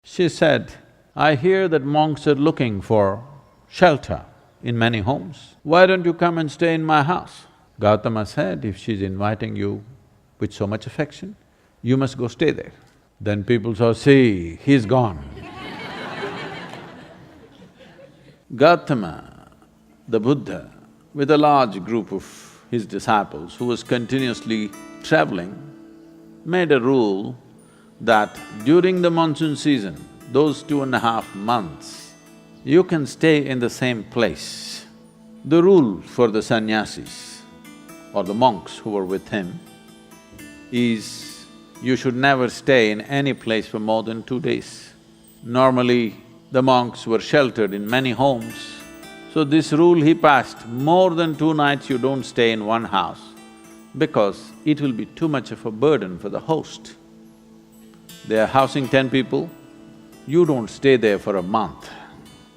She said, "I hear that monks are looking for shelter in many homes. Why don't you come and stay in my house?" Gautama said, "If she's inviting you with so much affection, you must go stay there." Then people saw, "See, he's gone." Gautama, the Buddha, with a large group of his disciples who was continuously traveling, made a rule that during the monsoon season, those 2.5 months, you can stay in the same place. The rule for the sannyasis or the monks who were with him is you should never stay in any place for more than 2 days. Normally, the monks were sheltered in many homes, so this rule he passed, more than 2 nights you don't stay in one house because it will be too much of a burden for the host. They are housing 10 people, you don't stay there for a month.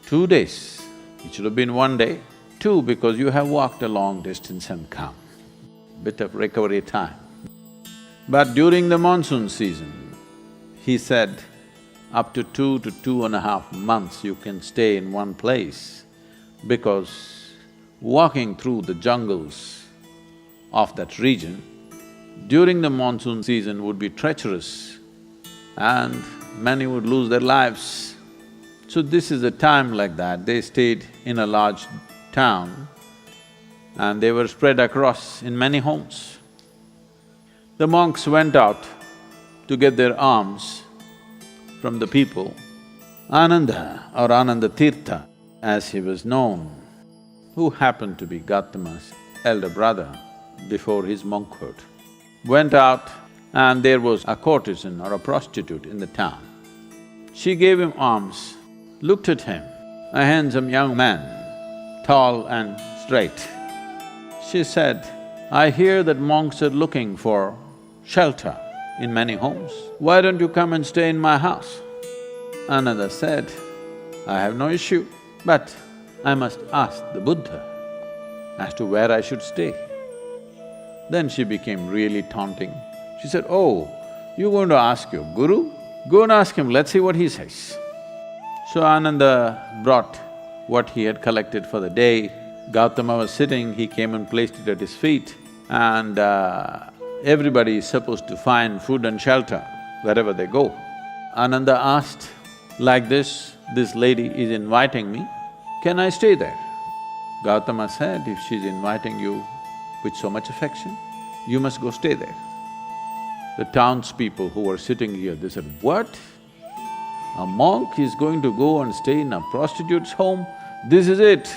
2 days, it should have been 1 day. 2, because you have walked a long distance and come, bit of recovery time. But during the monsoon season, he said, up to 2 to 2.5 months you can stay in one place because walking through the jungles of that region during the monsoon season would be treacherous and many would lose their lives. So this is a time like that, they stayed in a large town and they were spread across in many homes. The monks went out to get their alms from the people. Ananda or Ananda Tirtha, as he was known, who happened to be Gautama's elder brother before his monkhood, went out and there was a courtesan or a prostitute in the town. She gave him alms, looked at him, a handsome young man, tall and straight. She said, "I hear that monks are looking for shelter in many homes. Why don't you come and stay in my house?" Ananda said, "I have no issue, but I must ask the Buddha as to where I should stay." Then she became really taunting. She said, "Oh, you're going to ask your guru? Go and ask him, let's see what he says." So Ananda brought what he had collected for the day. Gautama was sitting, he came and placed it at his feet, and everybody is supposed to find food and shelter wherever they go. Ananda asked, "Like this lady is inviting me, can I stay there?" Gautama said, "If she's inviting you with so much affection, you must go stay there." The townspeople who were sitting here, they said, "What? A monk is going to go and stay in a prostitute's home? This is it."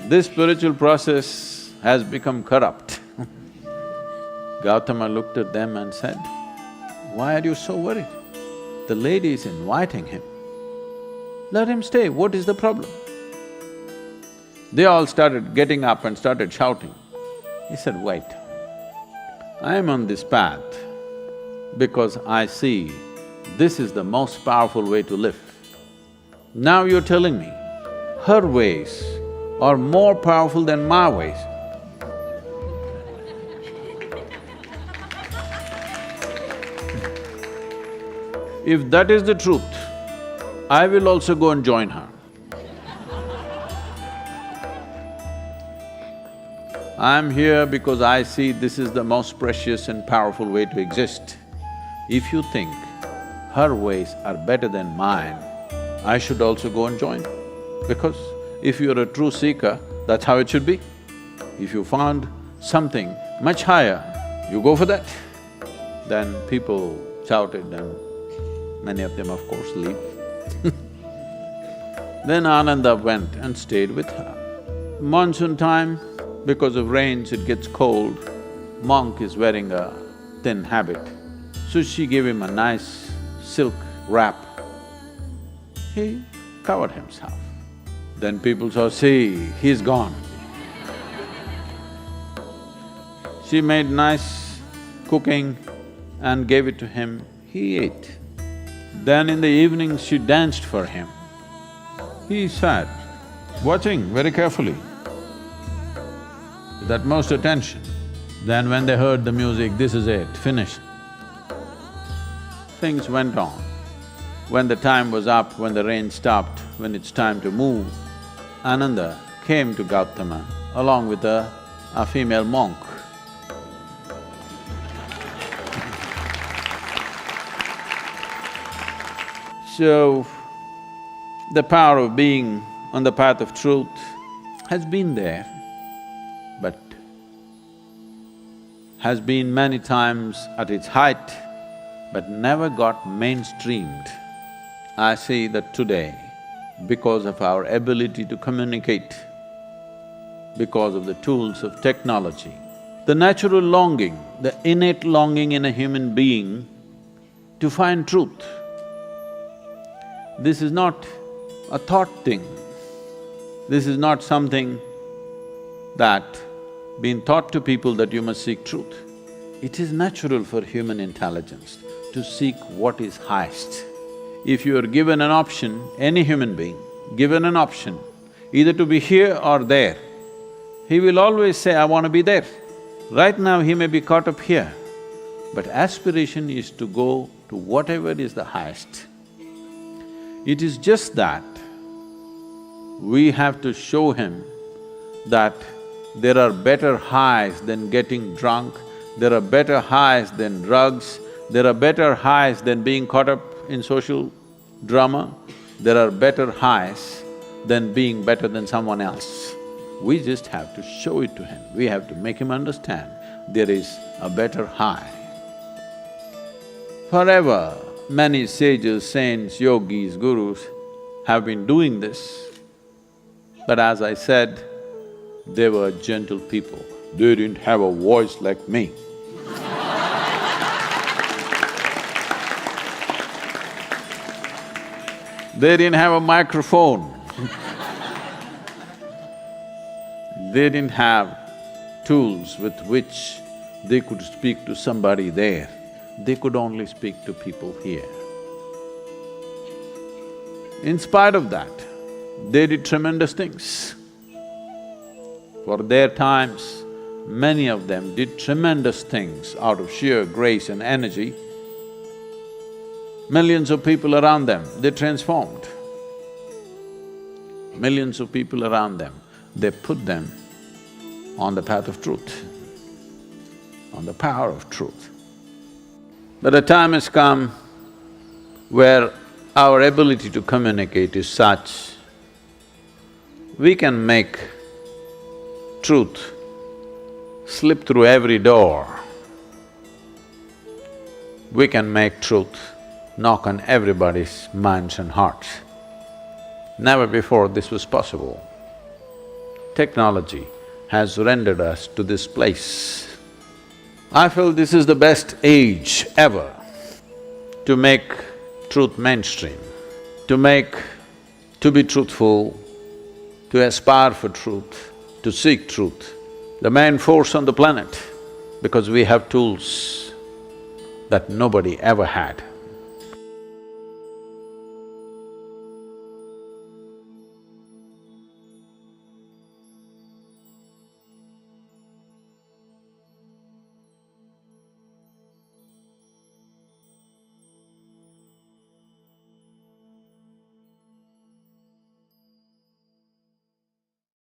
This spiritual process has become corrupt. Gautama looked at them and said, "Why are you so worried? The lady is inviting him. Let him stay, what is the problem?" They all started getting up and started shouting. He said, "Wait, I am on this path because I see this is the most powerful way to live. Now you're telling me her ways are more powerful than my ways. If that is the truth, I will also go and join her. I'm here because I see this is the most precious and powerful way to exist. If you think her ways are better than mine, I should also go and join. Because if you're a true seeker, that's how it should be. If you found something much higher, you go for that." Then people shouted and many of them of course leave. Then Ananda went and stayed with her. Monsoon time, because of rains it gets cold, monk is wearing a thin habit. So she gave him a nice silk wrap. He covered himself. Then people saw, "See, he's gone." She made nice cooking and gave it to him, he ate. Then in the evening she danced for him. He sat, watching very carefully, with utmost attention. Then when they heard the music, this is it, finished. things went on. When the time was up, when the rain stopped, when it's time to move, Ananda came to Gautama along with a female monk. So, the power of being on the path of truth has been there, but has been many times at its height, but never got mainstreamed. I see that today, because of our ability to communicate, because of the tools of technology, the natural longing, the innate longing in a human being to find truth. This is not a thought thing. This is not something that been taught to people that you must seek truth. It is natural for human intelligence to seek what is highest. If you are given an option, any human being, given an option, either to be here or there, he will always say, I want to be there. Right now he may be caught up here, but aspiration is to go to whatever is the highest. It is just that we have to show him that there are better highs than getting drunk, there are better highs than drugs, there are better highs than being caught up in social drama, there are better highs than being better than someone else. We just have to show it to him, we have to make him understand there is a better high. Forever, many sages, saints, yogis, gurus have been doing this, but as I said, they were gentle people. They didn't have a voice like me. They didn't have a microphone. They didn't have tools with which they could speak to somebody there. They could only speak to people here. In spite of that, they did tremendous things. For their times, many of them did tremendous things out of sheer grace and energy. Millions of people around them, they transformed. Millions of people around them, they put them on the path of truth, on the power of truth. But a time has come where our ability to communicate is such, we can make truth slip through every door. We can make truth knock on everybody's minds and hearts. Never before this was possible. Technology has rendered us to this place. I feel this is the best age ever to make truth mainstream, to be truthful, to aspire for truth, to seek truth, the main force on the planet, because we have tools that nobody ever had.